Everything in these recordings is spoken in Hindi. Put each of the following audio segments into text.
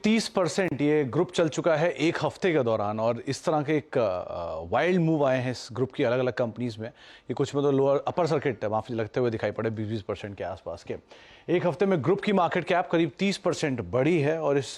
30% ये ग्रुप चल चुका है एक हफ्ते के दौरान, और इस तरह के एक वाइल्ड मूव आए हैं इस ग्रुप की अलग अलग कंपनीज में। ये कुछ मतलब लोअर अपर सर्किट माफी लगते हुए दिखाई पड़े 20% के आसपास के। एक हफ्ते में ग्रुप की मार्केट कैप करीब 30% बढ़ी है, और इस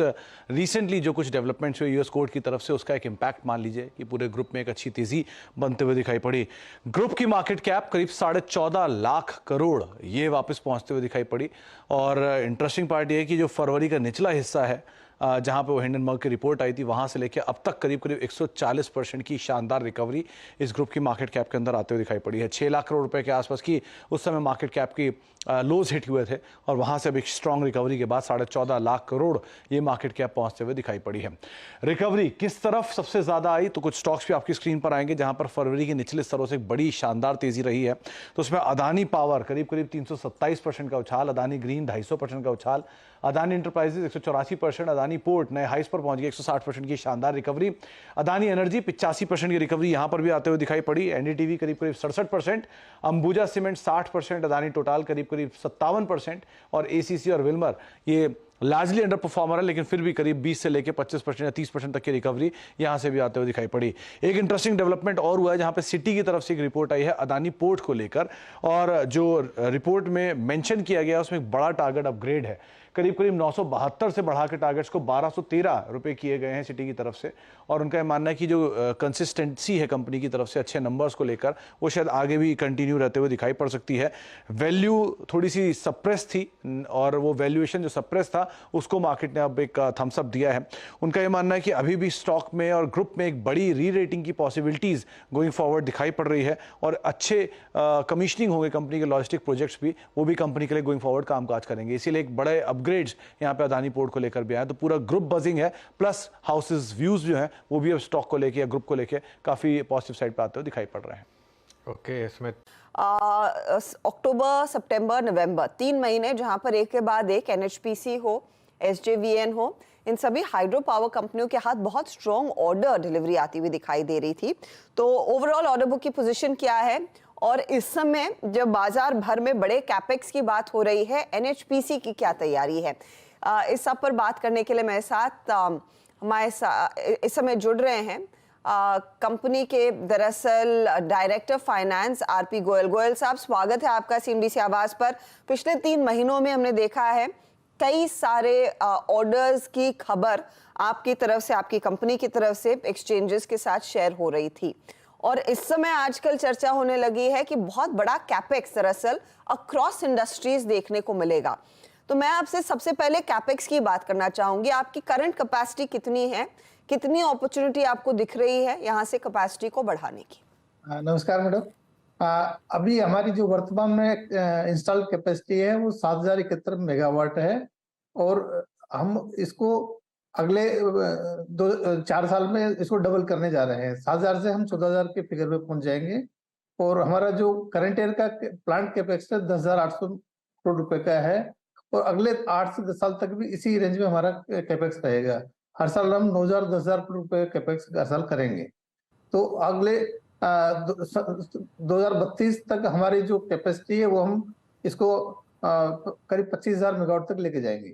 रिसेंटली जो कुछ डेवलपमेंट्स हुए यूएस कोर्ट की तरफ से, उसका एक इम्पैक्ट मान लीजिए कि पूरे ग्रुप में एक अच्छी तेजी बनते हुए दिखाई पड़ी। ग्रुप की मार्केट कैप करीब 14.5 लाख करोड़ ये वापस पहुंचते हुए दिखाई पड़ी। और इंटरेस्टिंग पार्ट ये है कि जो फरवरी का निचला हिस्सा है, जहां पे वो हिंडनबर्ग की रिपोर्ट आई थी, वहां से लेकर अब तक करीब करीब 140% की शानदार रिकवरी इस ग्रुप की मार्केट कैप के अंदर आते हुए दिखाई पड़ी है। 6 लाख करोड़ रुपए के आसपास की उस समय मार्केट कैप की लोज हिट हुए थे, और वहां से अब एक स्ट्रॉन्ग रिकवरी के बाद 14.5 लाख करोड़ ये मार्केट कैप पहुंचते हुए दिखाई पड़ी है। रिकवरी किस तरफ सबसे ज्यादा आई, तो कुछ स्टॉक्स भी आपकी स्क्रीन पर आएंगे जहां पर फरवरी के निचले स्तरों से बड़ी शानदार तेजी रही है। तो उसमें अदानी पावर करीब करीब 327% का उछाल, अदानी ग्रीन 250% का उछाल, अदानी इंटरप्राइजेज 184%, अदानी पोर्ट नए हाइस पर पहुंच गए 160% की शानदार रिकवरी, अदानी एनर्जी 85% की रिकवरी यहां पर भी आते हुए दिखाई पड़ी, एनडीटीवी करीब करीब 67%, अंबुजा सीमेंट 60%, अदानी टोटल करीब करीब 57%, और एसीसी और विल्मर ये लार्जली अंडर परफॉर्मर है, लेकिन फिर भी करीब 20 से लेकर 25% या 30% तक की रिकवरी यहां से भी आते हुए दिखाई पड़ी। एक इंटरेस्टिंग डेवलपमेंट और हुआ है जहां पे सिटी की तरफ से एक रिपोर्ट आई है अदानी पोर्ट को लेकर, और जो रिपोर्ट में मेंशन किया गया उसमें एक बड़ा टारगेट अपग्रेड है। करीब करीब 972 से बढ़ा के टारगेट्स को 1213 रुपए किए गए हैं सिटी की तरफ से, और उनका यह मानना है कि जो कंसिस्टेंसी है कंपनी की तरफ से अच्छे नंबर्स को लेकर, वो शायद आगे भी कंटिन्यू रहते हुए दिखाई पड़ सकती है। वैल्यू थोड़ी सी सप्रेस थी, और वो वैल्यूएशन जो सप्रेस था उसको मार्केट ने अब एक थम्स अप दिया है। उनका यह मानना है कि अभी भी स्टॉक में और ग्रुप में एक बड़ी री रेटिंग की पॉसिबिलिटीज गोइंग फॉरवर्ड दिखाई पड़ रही है, और अच्छे कमीशनिंग होंगे कंपनी के लॉजिस्टिक प्रोजेक्ट्स भी, वो भी कंपनी के लिए गोइंग फॉरवर्ड कामकाज करेंगे। इसीलिए एक बड़े अपग्रेड्स यहां पे अदानी पोर्ट को लेकर भी आए। तो पूरा ग्रुप बजिंग है, प्लस हाउसेस व्यूज जो है वो भी अब स्टॉक को लेकर या ग्रुप को लेकर काफी पॉजिटिव साइड पे आते हुए दिखाई पड़ रहे हैं। Okay, Smith. अक्टूबर, सितंबर, नवंबर 3 महीने जहां पर एक के बाद एक एनएचपीसी हो, एसजेवीएन हो, इन सभी हाइड्रो पावर कंपनियों के हाथ बहुत स्ट्रॉन्ग ऑर्डर डिलीवरी आती हुई दिखाई दे रही थी। तो ओवरऑल ऑर्डर बुक की पोजीशन क्या है, और इस समय जब बाजार भर में बड़े कैपेक्स की बात हो रही है, एनएचपीसी की क्या तैयारी है, इस सब पर बात करने के लिए मेरे साथ हमारे इस समय जुड़ रहे हैं कंपनी के दरअसल director finance RP Goyal. Goyal साहब, स्वागत है आपका सीएनबीसी आवाज पर। पिछले 3 महीनों में हमने देखा है कई सारे ऑर्डर्स की खबर आपकी तरफ से, आपकी कंपनी की तरफ से एक्सचेंजेस के साथ शेयर हो रही थी, और इस समय आजकल चर्चा होने लगी है कि बहुत बड़ा कैपेक्स दरअसल अक्रॉस इंडस्ट्रीज देखने को मिलेगा। तो मैं आपसे सबसे पहले कैपेक्स की बात करना चाहूंगी। आपकी करंट कैपेसिटी कितनी है, कितनी अपॉर्चुनिटी आपको दिख रही है यहां से कैपेसिटी को बढ़ाने की? नमस्कार मैडम। अभी हमारी जो वर्तमान में इंस्टॉल कैपेसिटी है वो 7071 मेगावाट है, और हम इसको अगले 4 साल में इसको डबल करने जा रहे हैं। 7000 से हम 14000 के फिगर पे पहुंच जाएंगे, और हमारा जो करंट ईयर का प्लांट कैपेक्स 10,800 करोड़ रुपए का है, और अगले 8 से 10 साल तक भी इसी रेंज में हमारा कैपेक्स रहेगा। हर साल हम 9,000-10,000 करोड़ रुपए कैपेक्स हर साल करेंगे। तो अगले 2032 तक हमारी जो कैपेसिटी है वो हम इसको करीब 25,000 मेगावाट तक लेके जाएंगे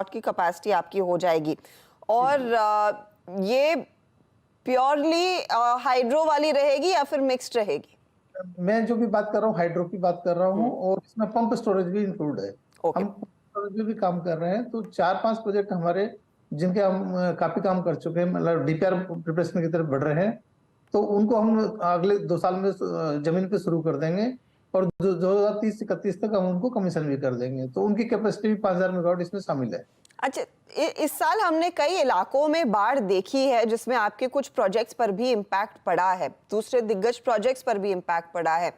की कैपेसिटी आपकी हो जाएगी। और ये प्योरली हाइड्रो वाली रहेगी या फिर मिक्स्ड रहेगी? मैं जो भी बात कर रहा हूँ हाइड्रो की बात कर रहा हूँ, और इसमें पंप स्टोरेज भी इंक्लूड है। हम पंप स्टोरेज में भी काम कर रहे हैं। तो 4-5 प्रोजेक्ट हमारे जिनके हम काफी काम कर चुके हैं, मतलब डीपीआर प्रिपरेशन की तरफ बढ़ रहे हैं, तो उनको हम अगले 2 साल में जमीन पे शुरू कर देंगे, और 2030-31 तक हम उनको कमीशन भी कर देंगे। तो उनकी कैपेसिटी भी 5000 मेगावाट इसमें शामिल है। अच्छा, इस साल हमने कई इलाकों में बाढ़ देखी है जिसमें आपके कुछ प्रोजेक्ट्स पर भी इम्पैक्ट पड़ा है, दूसरे दिग्गज प्रोजेक्ट्स पर भी इम्पैक्ट पड़ा है।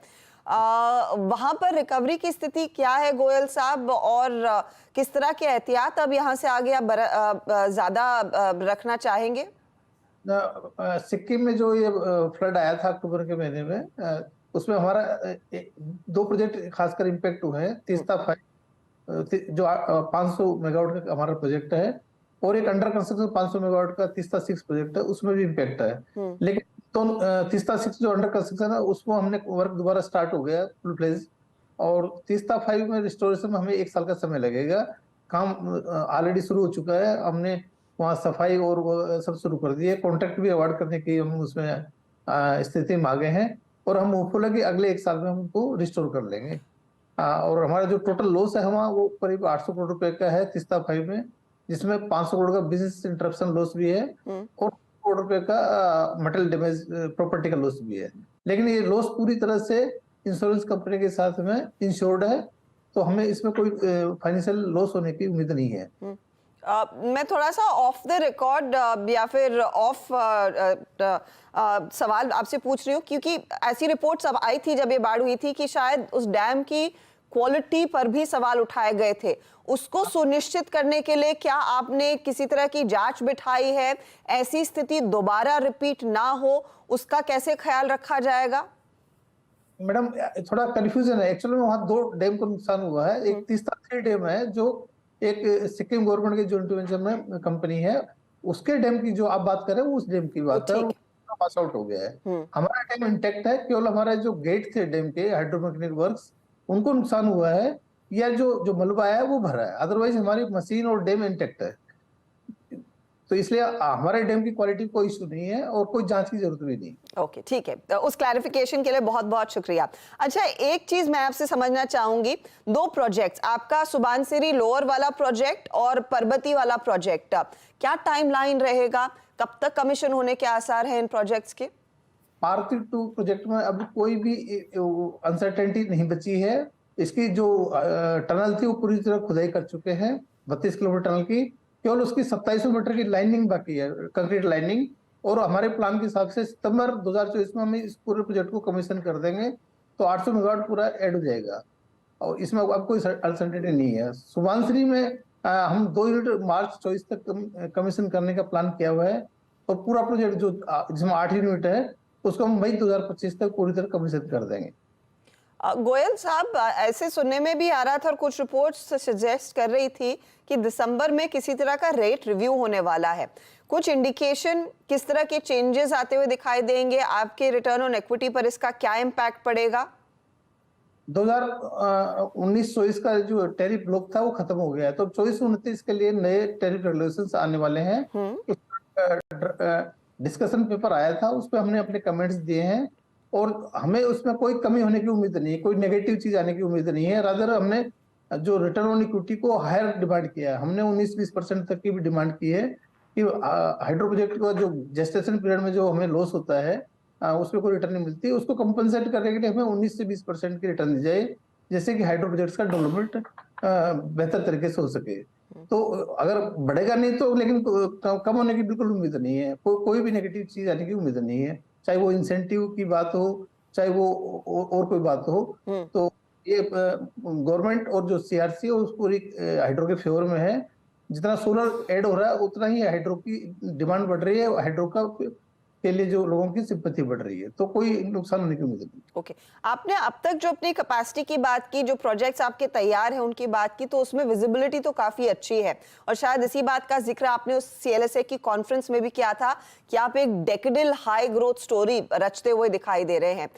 वहां पर रिकवरी की स्थिति क्या है गोयल साहब, और किस तरह के एहतियात अब यहाँ से आगे आप ज्यादा रखना चाहेंगे? सिक्किम में जो ये फ्लड आया था अक्टूबर के महीने में, उसमें हमारा 2 प्रोजेक्ट खासकर इम्पैक्ट हुए हैं। तीस्ता 5 जो 500 मेगावाट का हमारा प्रोजेक्ट है, और एक अंडर कंस्ट्रक्शन 500 मेगावाट का तीस्ता 6 प्रोजेक्ट है, उसमें भी इम्पैक्ट है। लेकिन तो तीस्ता 6 जो अंडर कंस्ट्रक्शन है उसको हमने वर्क दोबारा स्टार्ट हो गया फुल फ्लेज, और तीस्ता 5 में रिस्टोरेशन में हमें 1 साल का समय लगेगा। काम ऑलरेडी शुरू हो चुका है। हमने वहाँ सफाई और वो सब शुरू कर दिए, कॉन्ट्रैक्ट भी अवार्ड करने की हम उसमें स्थिति में आ गए हैं और हम होपफुल है कि अगले 1 साल में हम उनको रिस्टोर कर लेंगे। और हमारा जो टोटल लॉस है वहाँ वो करीब 800 करोड़ रुपए का है तीस्ता 5 में, जिसमें 500 करोड़ का बिजनेस इंटरप्शन लॉस भी है और करोड़ रुपए का मटेरियल डैमेज प्रॉपर्टी का लॉस भी है। लेकिन ये लॉस पूरी तरह से इंश्योरेंस कंपनी के साथ में इंश्योर्ड है, तो हमें इसमें कोई फाइनेंशियल लॉस होने की उम्मीद नहीं है। मैं थोड़ा सा ऑफ द रिकॉर्ड या फिर ऑफ सवाल आपसे पूछ रही हूँ, क्योंकि ऐसी रिपोर्ट्स अब आई थी जब ये बाढ़ हुई थी कि शायद उस डैम की क्वालिटी पर भी सवाल उठाए गए थे। उसको सुनिश्चित करने के लिए क्या आपने किसी तरह की जांच बिठाई है? ऐसी स्थिति दोबारा रिपीट ना हो, उसका कैसे ख्याल रखा जाएगा? मैडम थोड़ा कंफ्यूजन है एक्चुअली में, वहाँ 2 डैम को नुकसान हुआ है। एक तीस्ता 3 डैम है जो एक सिक्किम गवर्नमेंट की जॉइंट वेंचर में कंपनी है, उसके डैम की जो आप बात कर रहे हैं उस डैम की बात है, पास आउट हो गया है। हमारा डैम इंटैक्ट है, केवल हमारे जो गेट थे डैम के हाइड्रोमैग्नेटिक वर्क्स उनको नुकसान हुआ है, या जो मलबा है वो भरा है, अदरवाइज हमारी मशीन और डैम इंटैक्ट है। तो इसलिए हमारे डैम की क्वालिटी कोई इशू नहीं है और कोई जांच की जरूरत भी नहीं। ओके, ठीक है, तो उस क्लैरिफिकेशन के लिए बहुत बहुत शुक्रिया। अच्छा, एक चीज मैं आपसे समझना चाहूंगी, 2 प्रोजेक्ट्स, आपका सुबानसिरी लोअर वाला प्रोजेक्ट और परबती वाला प्रोजेक्ट, क्या टाइमलाइन रहेगा? कब तक कमीशन होने के आसार हैं इन प्रोजेक्ट्स के? पार्वती 2 प्रोजेक्ट में अभी कोई भी अनसर्टेनिटी नहीं बची है। इसकी जो टनल थी वो पूरी तरह खुदाई कर चुके हैं, 32 किलोमीटर टनल की, केवल उसकी 2700 मीटर की लाइनिंग बाकी है, कंक्रीट लाइनिंग। और हमारे प्लान के हिसाब से सितंबर 2024 में हम इस पूरे प्रोजेक्ट को कमीशन कर देंगे, तो 800 मेगावाट पूरा ऐड हो जाएगा और इसमें अब कोई अनसर्टेनिटी नहीं है। सुबानसिरी में हम 2 यूनिट मार्च 24 तक कमीशन करने का प्लान किया हुआ है और पूरा प्रोजेक्ट जो जिसमें 8 यूनिट है उसको हम मई 2025 तक पूरी तरह कमीशन कर देंगे। गोयल साहब, ऐसे सुनने में भी आ रहा था और कुछ रिपोर्ट्स सजेस्ट कर रही थी कि दिसंबर में किसी तरह का रेट रिव्यू होने वाला है। कुछ इंडिकेशन किस तरह के चेंजेस आते हुए दिखाई देंगे? आपके रिटर्न ऑन इक्विटी पर इसका क्या इम्पैक्ट पड़ेगा? 2019-24 का जो टैरिफ ब्लॉक था वो खत्म हो गया है, तो 24-29 के लिए नए टैरिफ रेगुलेशंस आने वाले हैं। डिस्कशन पेपर आया था, उस पर हमने अपने कमेंट्स दिए हैं और हमें उसमें कोई कमी होने की उम्मीद नहीं है, कोई नेगेटिव चीज आने की उम्मीद नहीं है। रादर हमने जो रिटर्न ऑन इक्विटी को हायर डिमांड किया है, हमने 19-20% तक की भी डिमांड की है कि हाइड्रो प्रोजेक्ट का जो जेस्टेशन पीरियड में जो हमें लॉस होता है उसमें कोई रिटर्न नहीं मिलती, उसको कंपनसेट करने के लिए हमें 19 से 20% की रिटर्न दी जाए, जैसे कि हाइड्रो प्रोजेक्ट्स का डेवलपमेंट बेहतर तरीके से हो सके। तो अगर बढ़ेगा नहीं तो, लेकिन कम होने की बिल्कुल उम्मीद नहीं है, कोई भी नेगेटिव चीज आने की उम्मीद नहीं है, चाहे वो इंसेंटिव की बात हो, चाहे वो और कोई बात हो। तो ये गवर्नमेंट और जो सीआरसी है उस पूरी हाइड्रो के फेवर में है। जितना सोलर ऐड हो रहा है उतना ही हाइड्रो की डिमांड बढ़ रही है, हाइड्रो का के लिए जो लोगों की सिंपैथी बढ़ रही है, तो कोई नुकसान होने की उम्मीद नहीं। ओके, आपने अब तक जो अपनी कैपेसिटी की बात की, जो प्रोजेक्ट्स आपके तैयार हैं उनकी बात की, तो उसमें विजिबिलिटी तो काफी अच्छी है और शायद इसी बात का जिक्र आपने उस सीएलएसए की कॉन्फ्रेंस में भी किया था कि आप एक डेकेडल हाई ग्रोथ स्टोरी रचते हुए दिखाई दे रहे हैं।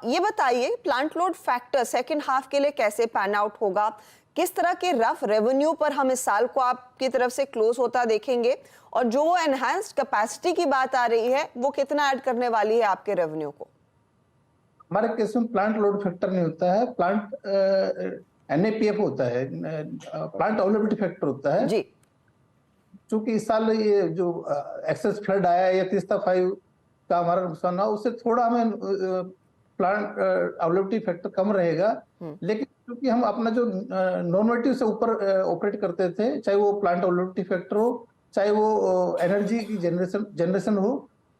ये बताइए, plant load factor second half के लिए कैसे पैन आउट होगा? किस तरह के रफ रेवेन्यू पर हम इस साल को आपकी तरफ से क्लोज होता देखेंगे और जो वो एनहांस्ड कैपेसिटी की बात आ रही है वो कितना ऐड करने वाली है आपके रेवेन्यू को? हमारे केस में प्लांट लोड फैक्टर नहीं होता है, प्लांट एनएपीएफ होता है, प्लांट अवेलेबिलिटी फैक्टर होता है जी। चूंकि इस साल ये जो एक्सेस फ्लड आया या तीस्ता 5 का हमारा नुकसान हुआ, उससे थोड़ा हमें प्लांट अवेलेबिलिटी फैक्टर कम रहेगा, लेकिन क्योंकि हम अपना जो नॉर्मेटिव से ऊपर ऑपरेट करते थे, चाहे वो प्लांट अवेलेबिलिटी फैक्टर हो, चाहे वो एनर्जी की जनरेशन हो,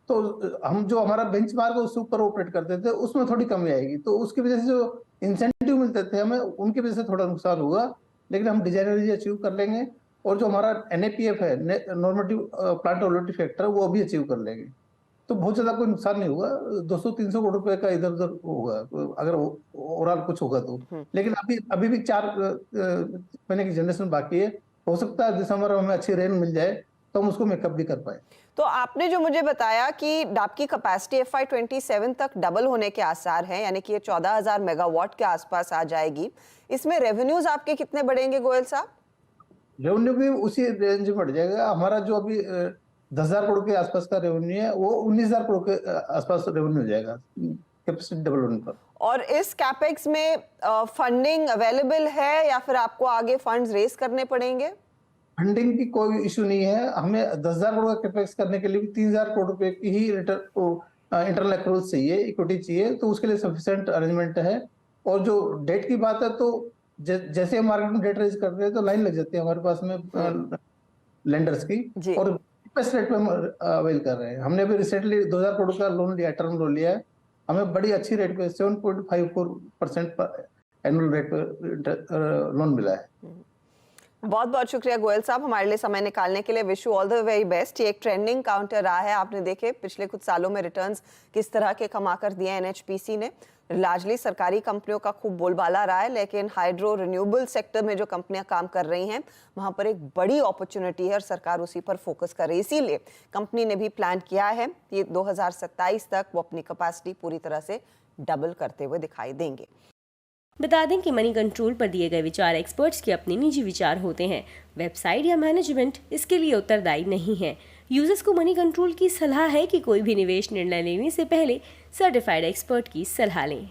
तो हम जो हमारा बेंचमार्क है उससे ऊपर ऑपरेट करते थे, उसमें थोड़ी कमी आएगी। तो उसकी वजह से जो इंसेंटिव मिलते थे हमें, उनकी वजह से थोड़ा नुकसान होगा, लेकिन हम डिजाइन एनर्जी अचीव कर लेंगे और जो हमारा एनएपीएफ है, नॉर्मेटिव प्लांट अवेलेबिलिटी फैक्टर, वो भी अचीव कर लेंगे, तो बहुत ज्यादा कोई नुकसान नहीं होगा। 200-300 करोड़ रुपए का इधर उधर होगा अगर ओवरऑल कुछ होगा तो, लेकिन अभी भी 4 महीने की जनरेशन बाकी है, हो सकता है दिसंबर में हमें अच्छी रेन मिल जाए तो हम उसको मेकअप भी कर पाए। तो आपने जो मुझे बताया कि आपकी कैपेसिटी FY27 तक डबल होने के आसार हैं, यानी कि ये 14,000 मेगावाट के आसपास आ जाएगी, इसमें रेवेन्यूज आपके कितने बढ़ेंगे गोयल साहब? रेवेन्यू भी उसी रेंज में बढ़ जाएगा। हमारा जो अभी 10,000 करोड़ के आसपास का रेवेन्यू है, वो 19,000 करोड़ के आसपास रेवेन्यू हो जाएगा कैपेसिटी डबल होने पर। और इस कैपेक्स में फंडिंग अवेलेबल है या फिर आपको आगे फंड्स रेज करने पड़ेंगे? फंडिंग की कोई इशू नहीं है। हमें 10,000 करोड़ का कैपेक्स करने के लिए भी 3,000 करोड़ रुपए की ही इंटरनल एक्रूवल चाहिए, इक्विटी चाहिए, तो उसके लिए सफिशिएंट अरेंजमेंट है। और जो डेट की बात है, तो जैसे हम मार्केट में डेट रेज कर रहे हैं तो लाइन लग जाती है हमारे पास में लेंडर्स की, और बेस्ट रेट पे हम अवेल कर रहे हैं। हमने भी रिसेंटली 2,000 करोड़ का लोन लिया, टर्म लोन लिया है। हमें बड़ी अच्छी रेट पे 7.54% पर एनुअल रेट पे लोन मिला है। बहुत बहुत शुक्रिया गोयल साहब हमारे लिए समय निकालने के लिए। Wish you all the very best. ये एक ट्रेंडिंग काउंटर रहा है, आपने देखे पिछले कुछ सालों में रिटर्न्स किस तरह के कमा कर दिए एनएचपीसी ने। लार्जली सरकारी कंपनियों का खूब बोलबाला रहा है, लेकिन हाइड्रो रिन्यूएबल सेक्टर में जो कंपनियां काम कर रही हैं वहां पर एक बड़ी अपॉर्चुनिटी है और सरकार उसी पर फोकस कर रही है। इसीलिए कंपनी ने भी प्लान किया है कि 2027 तक वो अपनी कैपेसिटी पूरी तरह से डबल करते हुए दिखाई देंगे। बता दें कि मनी कंट्रोल पर दिए गए विचार एक्सपर्ट्स के अपने निजी विचार होते हैं। वेबसाइट या मैनेजमेंट इसके लिए उत्तरदायी नहीं है। यूजर्स को मनी कंट्रोल की सलाह है कि कोई भी निवेश निर्णय लेने से पहले सर्टिफाइड एक्सपर्ट की सलाह लें।